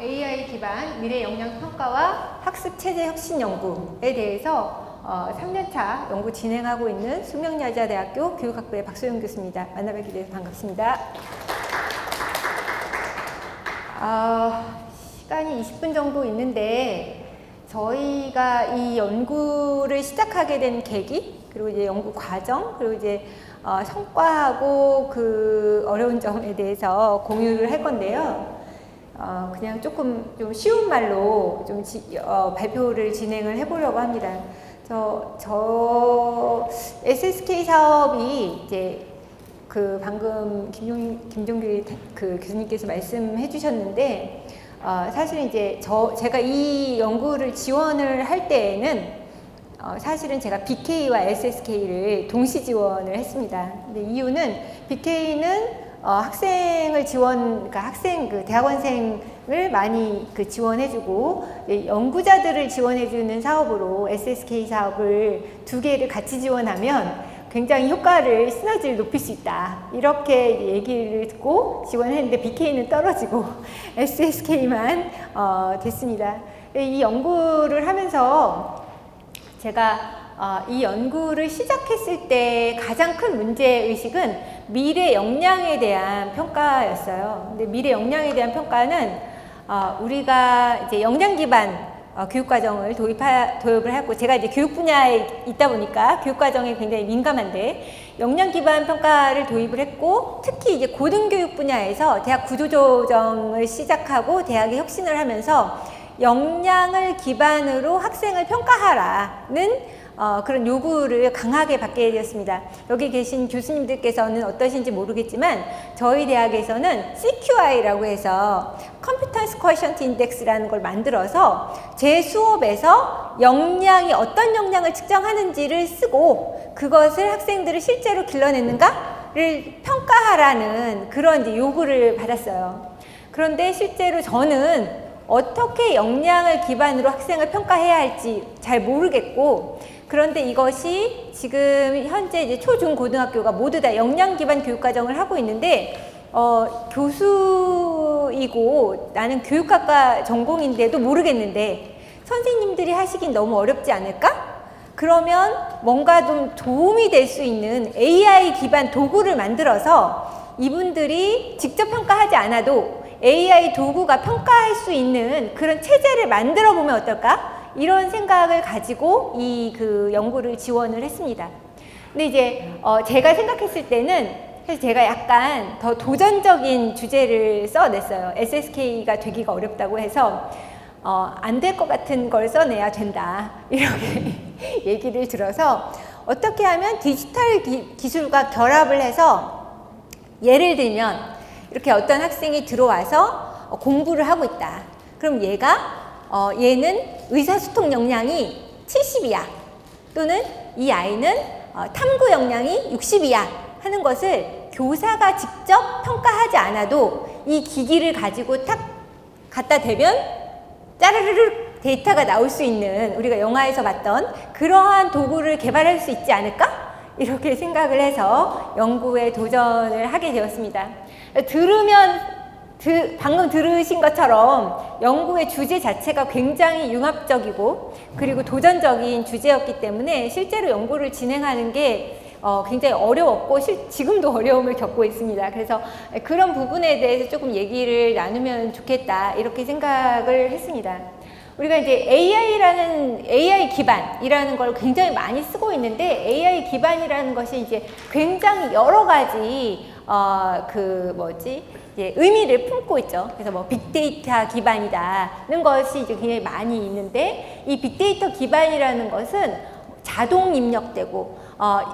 AI 기반 미래 역량 평가와 학습 체제 혁신 연구에 대해서 3년차 연구 진행하고 있는 숙명여자대학교 교육학부의 박소영 교수입니다. 만나뵙게 돼서 반갑습니다. 시간이 20분 정도 있는데 저희가 이 연구를 시작하게 된 계기, 그리고 이제 연구 과정, 그리고 이제 성과하고 그 어려운 점에 대해서 공유를 할 건데요. 그냥 조금 좀 쉬운 말로 좀 발표를 진행을 해보려고 합니다. 저 SSK 사업이 이제 그 방금 김종길 그 교수님께서 말씀해 주셨는데, 사실은 이제 제가 이 연구를 지원을 할 때에는 사실은 제가 BK와 SSK를 동시 지원을 했습니다. 근데 이유는 BK는 학생을 그러니까 대학원생을 많이 지원해주고, 연구자들을 지원해주는 사업으로 SSK 사업을 두 개를 같이 지원하면 굉장히 효과를, 시너지를 높일 수 있다. 이렇게 얘기를 듣고 지원했는데 BK는 떨어지고 SSK만 됐습니다. 이 연구를 하면서 제가 이 연구를 시작했을 때 가장 큰 문제의식은 미래 역량에 대한 평가였어요. 근데 미래 역량에 대한 평가는 우리가 이제 역량 기반 교육과정을 도입을 하고, 제가 이제 교육 분야에 있다 보니까 교육과정에 굉장히 민감한데, 역량 기반 평가를 도입을 했고, 특히 이제 고등교육 분야에서 대학 구조조정을 시작하고 대학의 혁신을 하면서 역량을 기반으로 학생을 평가하라는 그런 요구를 강하게 받게 되었습니다. 여기 계신 교수님들께서는 어떠신지 모르겠지만 저희 대학에서는 CQI라고 해서 Competence Quotient Index라는 걸 만들어서 제 수업에서 어떤 역량을 측정하는지를 쓰고, 그것을 학생들을 실제로 길러내는가를 평가하라는 그런 이제 요구를 받았어요. 그런데 실제로 저는 어떻게 역량을 기반으로 학생을 평가해야 할지 잘 모르겠고, 그런데 이것이 지금 현재 이제 초, 중, 고등학교가 모두 다 역량 기반 교육과정을 하고 있는데, 교수이고 나는 교육학과 전공인데도 모르겠는데 선생님들이 하시긴 너무 어렵지 않을까? 그러면 뭔가 좀 도움이 될 수 있는 AI 기반 도구를 만들어서 이분들이 직접 평가하지 않아도 AI 도구가 평가할 수 있는 그런 체제를 만들어 보면 어떨까? 이런 생각을 가지고 이 연구를 지원을 했습니다. 근데 이제 제가 생각했을 때는 사실 제가 약간 더 도전적인 주제를 써냈어요. SSK가 되기가 어렵다고 해서 안 될 것 같은 걸 써내야 된다, 이렇게 얘기를 들어서 어떻게 하면 디지털 기술과 결합을 해서, 예를 들면 이렇게 어떤 학생이 들어와서 공부를 하고 있다. 그럼 얘는 의사소통 역량이 70이야. 또는 이 아이는 탐구 역량이 60이야. 하는 것을 교사가 직접 평가하지 않아도 이 기기를 가지고 탁 갖다 대면 짜르르르 데이터가 나올 수 있는, 우리가 영화에서 봤던 그러한 도구를 개발할 수 있지 않을까? 이렇게 생각을 해서 연구에 도전을 하게 되었습니다. 방금 들으신 것처럼 연구의 주제 자체가 굉장히 융합적이고 그리고 도전적인 주제였기 때문에 실제로 연구를 진행하는 게 굉장히 어려웠고 지금도 어려움을 겪고 있습니다. 그래서 그런 부분에 대해서 조금 얘기를 나누면 좋겠다, 이렇게 생각을 했습니다. 우리가 이제 AI 기반이라는 걸 굉장히 많이 쓰고 있는데, AI 기반이라는 것이 이제 굉장히 여러 가지 의미를 품고 있죠. 그래서 빅데이터 기반이다는 것이 이제 굉장히 많이 있는데, 이 빅데이터 기반이라는 것은 자동 입력되고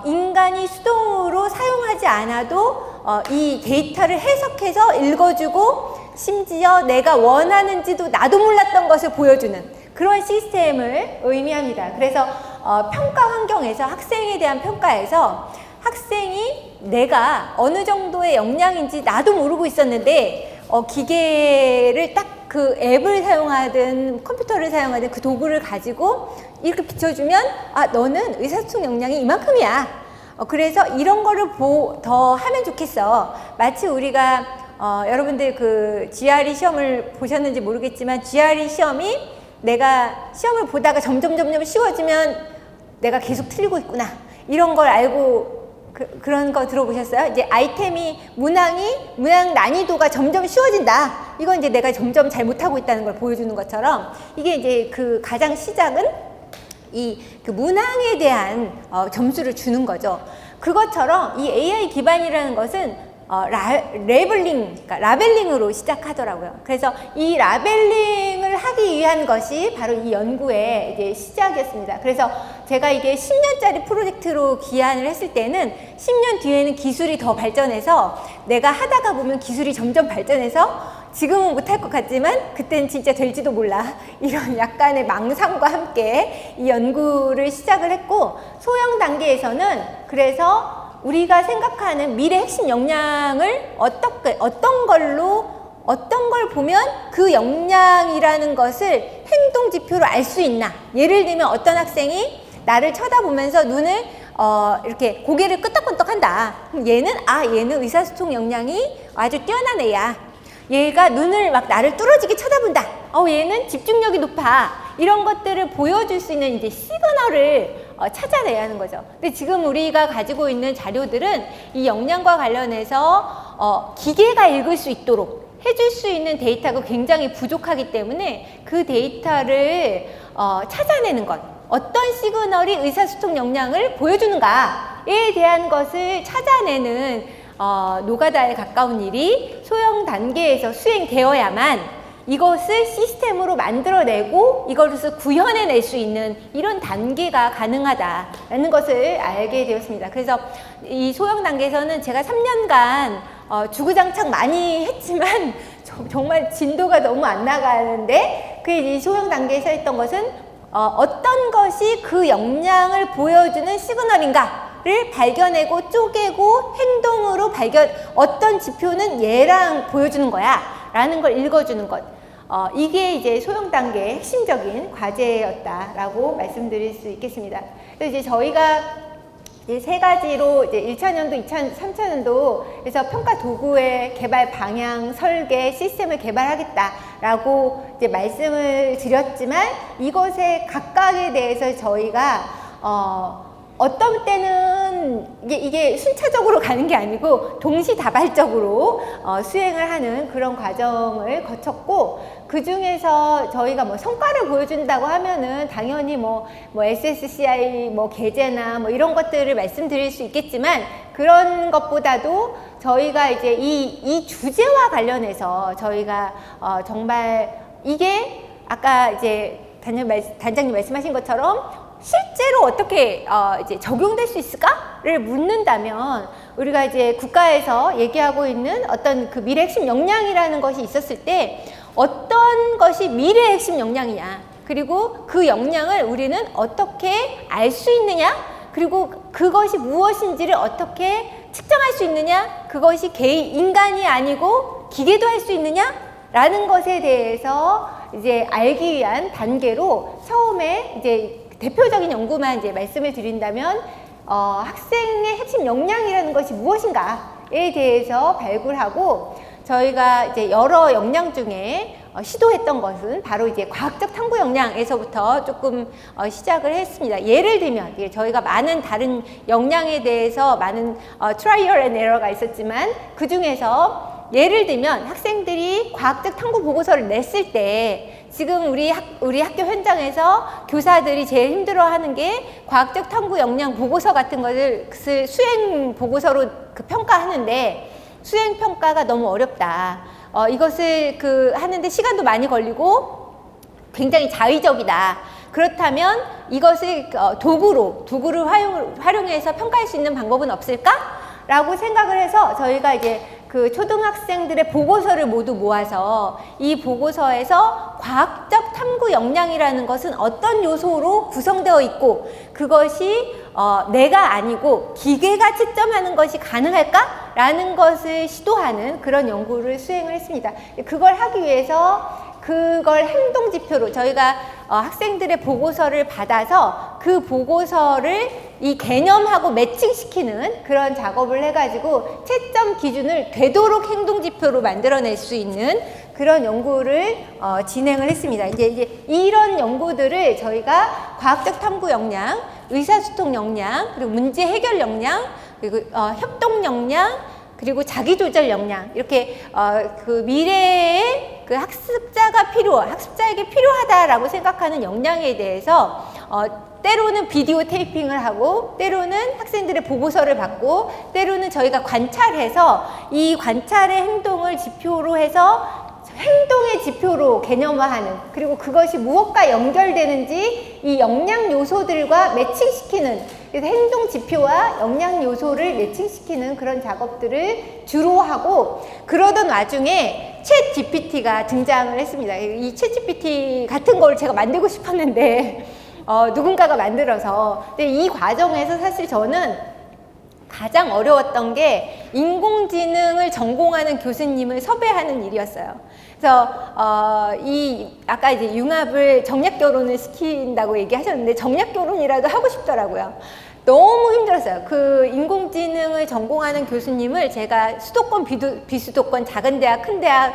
인간이 수동으로 사용하지 않아도 이 데이터를 해석해서 읽어주고, 심지어 내가 원하는지도 나도 몰랐던 것을 보여주는 그런 시스템을 의미합니다. 그래서 평가 환경에서, 학생에 대한 평가에서 학생이 내가 어느 정도의 역량인지 나도 모르고 있었는데 기계를 딱 그 앱을 사용하든 컴퓨터를 사용하든 그 도구를 가지고 이렇게 비춰주면, 너는 의사소통 역량이 이만큼이야. 그래서 이런 거를 더 하면 좋겠어. 마치 우리가 여러분들 그 GRE 시험을 보셨는지 모르겠지만 GRE 시험이 내가 시험을 보다가 점점 쉬워지면 내가 계속 틀리고 있구나. 이런 걸 알고 그런 거 들어보셨어요? 이제 아이템이 문항 난이도가 점점 쉬워진다. 이건 이제 내가 점점 잘못하고 있다는 걸 보여주는 것처럼 이게 이제 그 가장 시작은 그 문항에 대한 점수를 주는 거죠. 그것처럼 이 AI 기반이라는 것은 그러니까 라벨링으로 시작하더라고요. 그래서 이 라벨링을 하기 위한 것이 바로 이 연구의 이제 시작이었습니다. 그래서 제가 이게 10년짜리 프로젝트로 기한을 했을 때는 10년 뒤에는 기술이 더 발전해서 내가 하다가 보면 기술이 점점 발전해서 지금은 못할 것 같지만 그때는 진짜 될지도 몰라. 이런 약간의 망상과 함께 이 연구를 시작을 했고, 소형 단계에서는 그래서 우리가 생각하는 미래 핵심 역량을 어떤 걸 보면 그 역량이라는 것을 행동 지표로 알 수 있나. 예를 들면 어떤 학생이 나를 쳐다보면서 눈을 이렇게 고개를 끄덕끄덕 한다. 얘는 의사소통 역량이 아주 뛰어난 애야. 얘가 눈을 막 나를 뚫어지게 쳐다본다. 얘는 집중력이 높아. 이런 것들을 보여줄 수 있는 이제 시그널을 찾아내야 하는 거죠. 근데 지금 우리가 가지고 있는 자료들은 이 역량과 관련해서 기계가 읽을 수 있도록 해줄 수 있는 데이터가 굉장히 부족하기 때문에 그 데이터를 찾아내는 것, 어떤 시그널이 의사소통 역량을 보여주는가에 대한 것을 찾아내는 노가다에 가까운 일이 소형 단계에서 수행되어야만 이것을 시스템으로 만들어내고 이것을 구현해낼 수 있는 이런 단계가 가능하다라는 것을 알게 되었습니다. 그래서 이 소형 단계에서는 제가 3년간 주구장창 많이 했지만 정말 진도가 너무 안 나가는데, 이 소형 단계에서 했던 것은 어떤 것이 그 역량을 보여주는 시그널인가를 발견하고 쪼개고 행동으로 어떤 지표는 얘랑 보여주는 거야 라는 걸 읽어주는 것. 이게 이제 소형 단계의 핵심적인 과제였다라고 말씀드릴 수 있겠습니다. 그래서 이제 저희가 이제 세 가지로 이제 1차년도, 3차년도 그래서 평가 도구의 개발 방향, 설계, 시스템을 개발하겠다라고 이제 말씀을 드렸지만, 이것의 각각에 대해서 저희가 어떤 때는 이게 순차적으로 가는 게 아니고 동시다발적으로 수행을 하는 그런 과정을 거쳤고, 그 중에서 저희가 뭐 성과를 보여준다고 하면은 당연히 뭐 SSCI 계제나 이런 것들을 말씀드릴 수 있겠지만, 그런 것보다도 저희가 이제 이 주제와 관련해서 저희가 정말 이게 아까 이제 단장님 말씀하신 것처럼 실제로 어떻게 이제 적용될 수 있을까를 묻는다면, 우리가 이제 국가에서 얘기하고 있는 어떤 그 미래 핵심 역량이라는 것이 있었을 때 어떤 것이 미래 핵심 역량이냐, 그리고 그 역량을 우리는 어떻게 알 수 있느냐, 그리고 그것이 무엇인지를 어떻게 측정할 수 있느냐, 그것이 인간이 아니고 기계도 할 수 있느냐라는 것에 대해서 이제 알기 위한 단계로 처음에 이제 대표적인 연구만 이제 말씀을 드린다면, 학생의 핵심 역량이라는 것이 무엇인가에 대해서 발굴하고, 저희가 이제 여러 역량 중에 시도했던 것은 바로 이제 과학적 탐구 역량에서부터 조금 시작을 했습니다. 예를 들면 저희가 많은 다른 역량에 대해서 많은 트라이얼 앤 에러가 있었지만, 그 중에서 예를 들면 학생들이 과학적 탐구 보고서를 냈을 때 지금 우리 학교 현장에서 교사들이 제일 힘들어하는 게 과학적 탐구 역량 보고서 같은 것을 수행 보고서로 평가하는데, 수행 평가가 너무 어렵다. 이것을 하는데 시간도 많이 걸리고 굉장히 자의적이다. 그렇다면 이것을 도구를 활용해서 평가할 수 있는 방법은 없을까? 라고 생각을 해서 저희가 이제 그 초등학생들의 보고서를 모두 모아서 이 보고서에서 과학적 탐구 역량이라는 것은 어떤 요소로 구성되어 있고, 그것이 내가 아니고 기계가 채점하는 것이 가능할까? 라는 것을 시도하는 그런 연구를 수행을 했습니다. 그걸 하기 위해서 그걸 행동 지표로 저희가 학생들의 보고서를 받아서 그 보고서를 이 개념하고 매칭시키는 그런 작업을 해가지고 채점 기준을 되도록 행동지표로 만들어낼 수 있는 그런 연구를 진행을 했습니다. 이제 이런 연구들을 저희가 과학적 탐구 역량, 의사소통 역량, 그리고 문제 해결 역량, 그리고 협동 역량, 그리고 자기조절 역량, 이렇게 그 미래의 그 학습자에게 필요하다라고 생각하는 역량에 대해서 때로는 비디오 테이핑을 하고, 때로는 학생들의 보고서를 받고, 때로는 저희가 관찰해서 이 관찰의 행동을 지표로 해서 행동의 지표로 개념화하는, 그리고 그것이 무엇과 연결되는지 이 역량 요소들과 매칭시키는, 그래서 행동 지표와 역량 요소를 매칭시키는 그런 작업들을 주로 하고, 그러던 와중에 챗 GPT가 등장을 했습니다. 이 챗 GPT 같은 걸 제가 만들고 싶었는데 누군가가 만들어서. 근데 이 과정에서 사실 저는 가장 어려웠던 게 인공지능을 전공하는 교수님을 섭외하는 일이었어요. 그래서 아까 이제 융합을 정략 결혼을 시킨다고 얘기하셨는데 정략 결혼이라도 하고 싶더라고요. 너무 힘들었어요. 그 인공지능을 전공하는 교수님을 제가 수도권, 비수도권, 작은 대학, 큰 대학,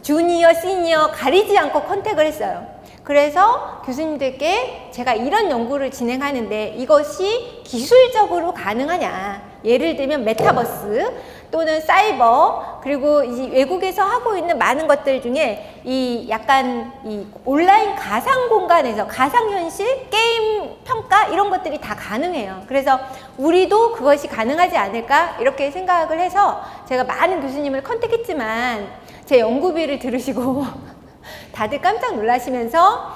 주니어, 시니어 가리지 않고 컨택을 했어요. 그래서 교수님들께 제가 이런 연구를 진행하는데 이것이 기술적으로 가능하냐, 예를 들면 메타버스 또는 사이버, 그리고 이 외국에서 하고 있는 많은 것들 중에 이 약간 이 온라인 가상 공간에서 가상현실, 게임 평가 이런 것들이 다 가능해요. 그래서 우리도 그것이 가능하지 않을까 이렇게 생각을 해서 제가 많은 교수님을 컨택했지만 제 연구비를 들으시고 다들 깜짝 놀라시면서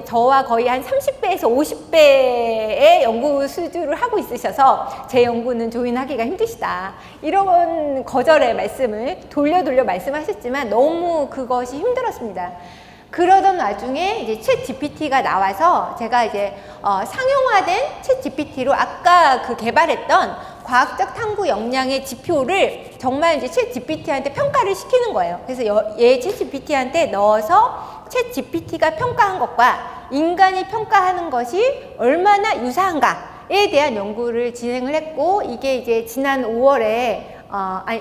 저와 거의 한 30배에서 50배의 연구 수주를 하고 있으셔서 제 연구는 조인하기가 힘드시다, 이런 거절의 말씀을 돌려 말씀하셨지만 너무 그것이 힘들었습니다. 그러던 와중에 이제 챗 GPT가 나와서 제가 이제 상용화된 챗 GPT로 아까 그 개발했던 과학적 탐구 역량의 지표를 정말 이제 챗 GPT한테 평가를 시키는 거예요. 그래서 얘 챗 GPT한테 넣어서 챗 GPT가 평가한 것과 인간이 평가하는 것이 얼마나 유사한가에 대한 연구를 진행을 했고, 이게 이제 지난 5월에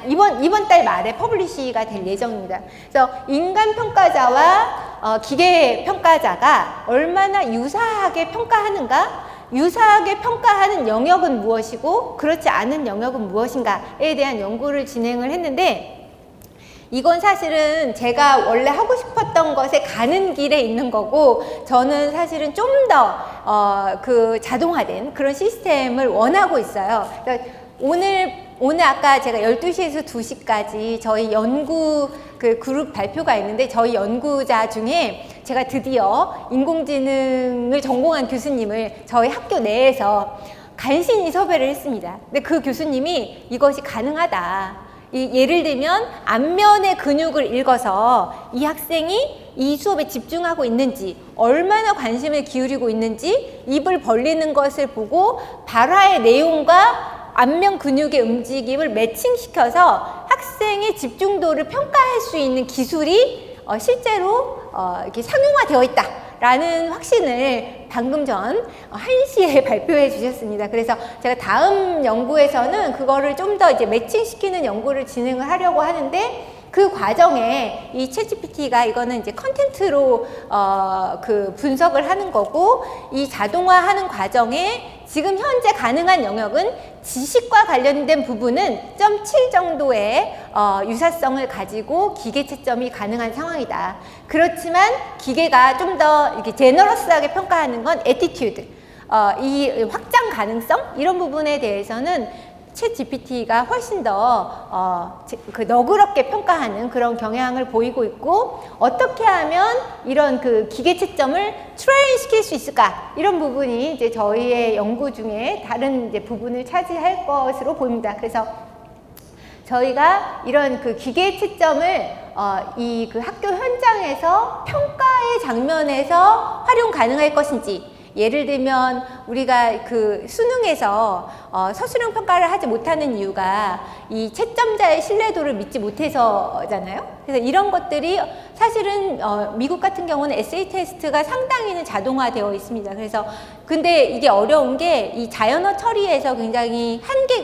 이번 달 말에 퍼블리시가 될 예정입니다. 그래서 인간 평가자와 기계 평가자가 얼마나 유사하게 평가하는가, 유사하게 평가하는 영역은 무엇이고 그렇지 않은 영역은 무엇인가에 대한 연구를 진행을 했는데, 이건 사실은 제가 원래 하고 싶었던 것에 가는 길에 있는 거고, 저는 사실은 좀 더 그 자동화된 그런 시스템을 원하고 있어요. 그러니까 오늘 아까 제가 12시에서 2시까지 저희 연구 그 그룹 발표가 있는데, 저희 연구자 중에 제가 드디어 인공지능을 전공한 교수님을 저희 학교 내에서 간신히 섭외를 했습니다. 근데 그 교수님이 이것이 가능하다, 예를 들면 안면의 근육을 읽어서 이 학생이 이 수업에 집중하고 있는지, 얼마나 관심을 기울이고 있는지, 입을 벌리는 것을 보고 발화의 내용과 안면 근육의 움직임을 매칭시켜서 학생의 집중도를 평가할 수 있는 기술이 실제로 이렇게 상용화되어 있다라는 확신을 방금 전 1시에 발표해 주셨습니다. 그래서 제가 다음 연구에서는 그거를 좀 더 이제 매칭시키는 연구를 진행을 하려고 하는데, 그 과정에 이 챗GPT가 이거는 이제 컨텐츠로 그 분석을 하는 거고, 이 자동화하는 과정에 지금 현재 가능한 영역은 지식과 관련된 부분은 0.7 정도의 유사성을 가지고 기계 채점이 가능한 상황이다. 그렇지만 기계가 좀 더 이렇게 제너러스하게 평가하는 건 애티튜드, 이 확장 가능성, 이런 부분에 대해서는 챗 GPT가 훨씬 더 너그럽게 평가하는 그런 경향을 보이고 있고, 어떻게 하면 이런 그 기계 채점을 트레인 시킬 수 있을까, 이런 부분이 이제 저희의 연구 중에 다른 이제 부분을 차지할 것으로 보입니다. 그래서 저희가 이런 그 기계 채점을 이 그 학교 현장에서 평가의 장면에서 활용 가능할 것인지, 예를 들면 우리가 그 수능에서 서술형 평가를 하지 못하는 이유가 이 채점자의 신뢰도를 믿지 못해서잖아요. 그래서 이런 것들이 사실은 미국 같은 경우는 에세이 테스트가 상당히는 자동화되어 있습니다. 그래서 근데 이게 어려운 게 이 자연어 처리에서 굉장히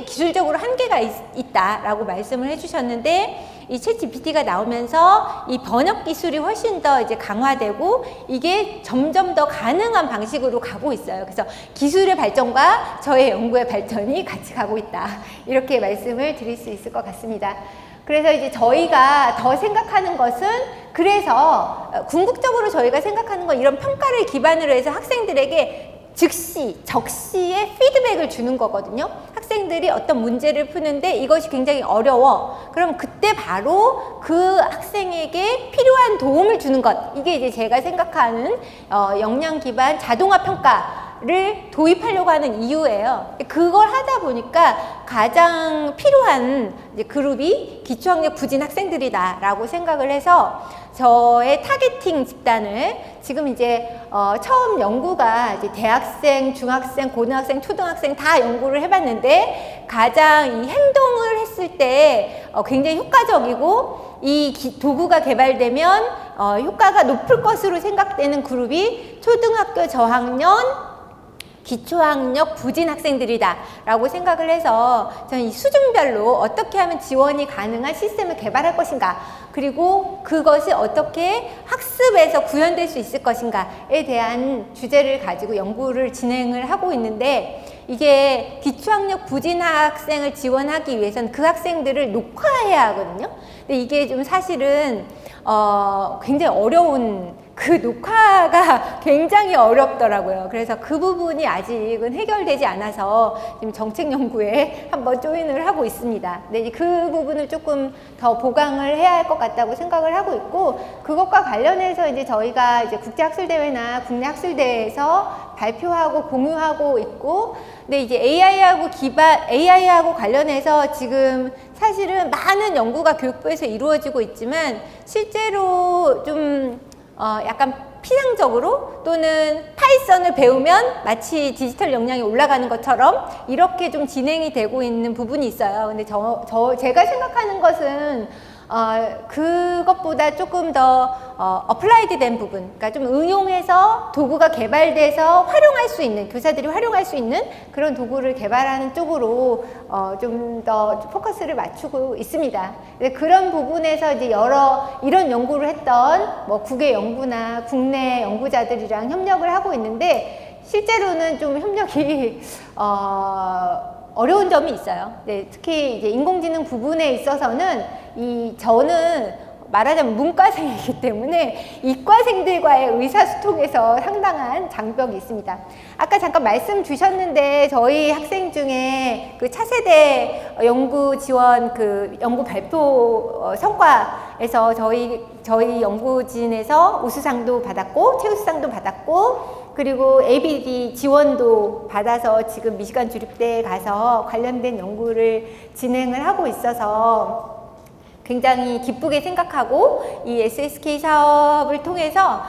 기술적으로 한계가 있다라고 말씀을 해주셨는데, 이 챗 GPT가 나오면서 이 번역 기술이 훨씬 더 이제 강화되고 이게 점점 더 가능한 방식으로 가고 있어요. 그래서 기술의 발전과 저의 연구의 발전이 같이 가고 있다, 이렇게 말씀을 드릴 수 있을 것 같습니다. 그래서 이제 저희가 더 생각하는 것은, 그래서 궁극적으로 저희가 생각하는 건 이런 평가를 기반으로 해서 학생들에게 즉시, 적시에 피드백을 주는 거거든요. 학생들이 어떤 문제를 푸는데 이것이 굉장히 어려워. 그럼 그때 바로 그 학생에게 필요한 도움을 주는 것. 이게 이제 제가 생각하는 역량 기반 자동화 평가를 도입하려고 하는 이유예요. 그걸 하다 보니까 가장 필요한 이제 그룹이 기초학력 부진 학생들이다라고 생각을 해서 저의 타겟팅 집단을 지금 이제 처음 연구가 이제 대학생, 중학생, 고등학생, 초등학생 다 연구를 해봤는데, 가장 이 행동을 했을 때 굉장히 효과적이고 이 도구가 개발되면 효과가 높을 것으로 생각되는 그룹이 초등학교 저학년 기초학력 부진 학생들이다 라고 생각을 해서, 저는 이 수준별로 어떻게 하면 지원이 가능한 시스템을 개발할 것인가, 그리고 그것이 어떻게 학습에서 구현될 수 있을 것인가에 대한 주제를 가지고 연구를 진행을 하고 있는데, 이게 기초학력 부진 학생을 지원하기 위해서는 그 학생들을 녹화해야 하거든요. 근데 이게 좀 사실은 굉장히 어려운, 그 녹화가 굉장히 어렵더라고요. 그래서 그 부분이 아직은 해결되지 않아서 지금 정책 연구에 한번 조인을 하고 있습니다. 근데 그 부분을 조금 더 보강을 해야 할 것 같다고 생각을 하고 있고, 그것과 관련해서 이제 저희가 이제 국제학술대회나 국내 학술대회에서 발표하고 공유하고 있고, 근데 이제 AI하고 관련해서 지금 사실은 많은 연구가 교육부에서 이루어지고 있지만, 실제로 좀 약간 피상적으로 또는 파이썬을 배우면 마치 디지털 역량이 올라가는 것처럼 이렇게 좀 진행이 되고 있는 부분이 있어요. 근데 제가 생각하는 것은 그것보다 조금 더 어플라이드 된 부분, 그러니까 좀 응용해서 도구가 개발돼서 활용할 수 있는, 교사들이 활용할 수 있는 그런 도구를 개발하는 쪽으로 좀 더 포커스를 맞추고 있습니다. 그런 부분에서 이제 여러 이런 연구를 했던 뭐 국외 연구나 국내 연구자들이랑 협력을 하고 있는데, 실제로는 좀 협력이 어려운 점이 있어요. 네, 특히 이제 인공지능 부분에 있어서는 저는 말하자면 문과생이기 때문에 이과생들과의 의사소통에서 상당한 장벽이 있습니다. 아까 잠깐 말씀 주셨는데, 저희 학생 중에 그 차세대 연구 지원 그 연구 발표 성과에서 저희 연구진에서 우수상도 받았고 최우수상도 받았고, 그리고 ABD 지원도 받아서 지금 미시간 주립대에 가서 관련된 연구를 진행을 하고 있어서 굉장히 기쁘게 생각하고, 이 SSK 사업을 통해서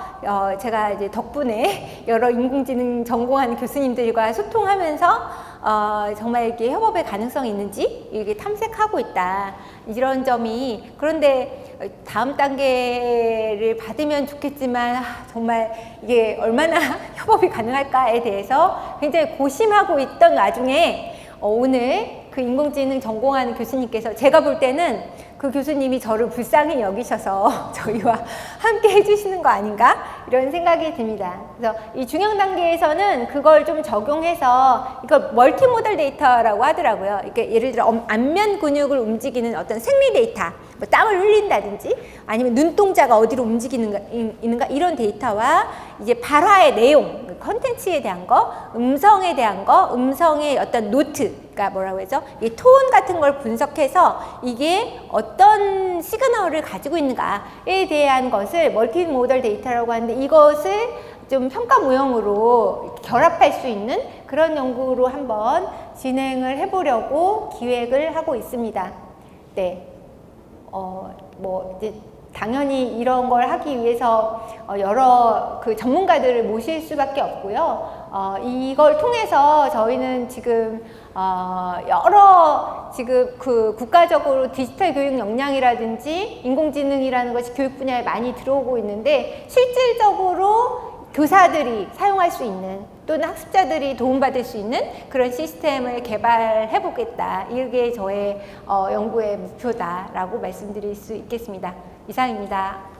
제가 이제 덕분에 여러 인공지능 전공하는 교수님들과 소통하면서 정말 이렇게 협업의 가능성이 있는지 이게 탐색하고 있다, 이런 점이. 그런데 다음 단계를 받으면 좋겠지만 정말 이게 얼마나 협업이 가능할까에 대해서 굉장히 고심하고 있던 와중에 오늘 그 인공지능 전공하는 교수님께서, 제가 볼 때는 그 교수님이 저를 불쌍히 여기셔서 저희와 함께 해주시는 거 아닌가, 이런 생각이 듭니다. 그래서 이 중형 단계에서는 그걸 좀 적용해서, 이걸 멀티모델 데이터라고 하더라고요. 이렇게 예를 들어 안면 근육을 움직이는 어떤 생리 데이터, 뭐 땀을 흘린다든지 아니면 눈동자가 어디로 움직이는가 이런 데이터와 이제 발화의 내용, 컨텐츠에 대한 거, 음성에 대한 거, 음성의 어떤 노트, 그러니까 뭐라고 해서 이 톤 같은 걸 분석해서 이게 어떤 시그널을 가지고 있는가에 대한 것을 멀티모델 데이터라고 하는데, 이것을 좀 평가 모형으로 결합할 수 있는 그런 연구로 한번 진행을 해보려고 기획을 하고 있습니다. 네, 뭐 이제 당연히 이런 걸 하기 위해서 여러 그 전문가들을 모실 수밖에 없고요. 이걸 통해서 저희는 지금 여러 지금 그 국가적으로 디지털 교육 역량이라든지 인공지능이라는 것이 교육 분야에 많이 들어오고 있는데 실질적으로 교사들이 사용할 수 있는 또는 학습자들이 도움받을 수 있는 그런 시스템을 개발해 보겠다. 이게 저의 연구의 목표다라고 말씀드릴 수 있겠습니다. 이상입니다.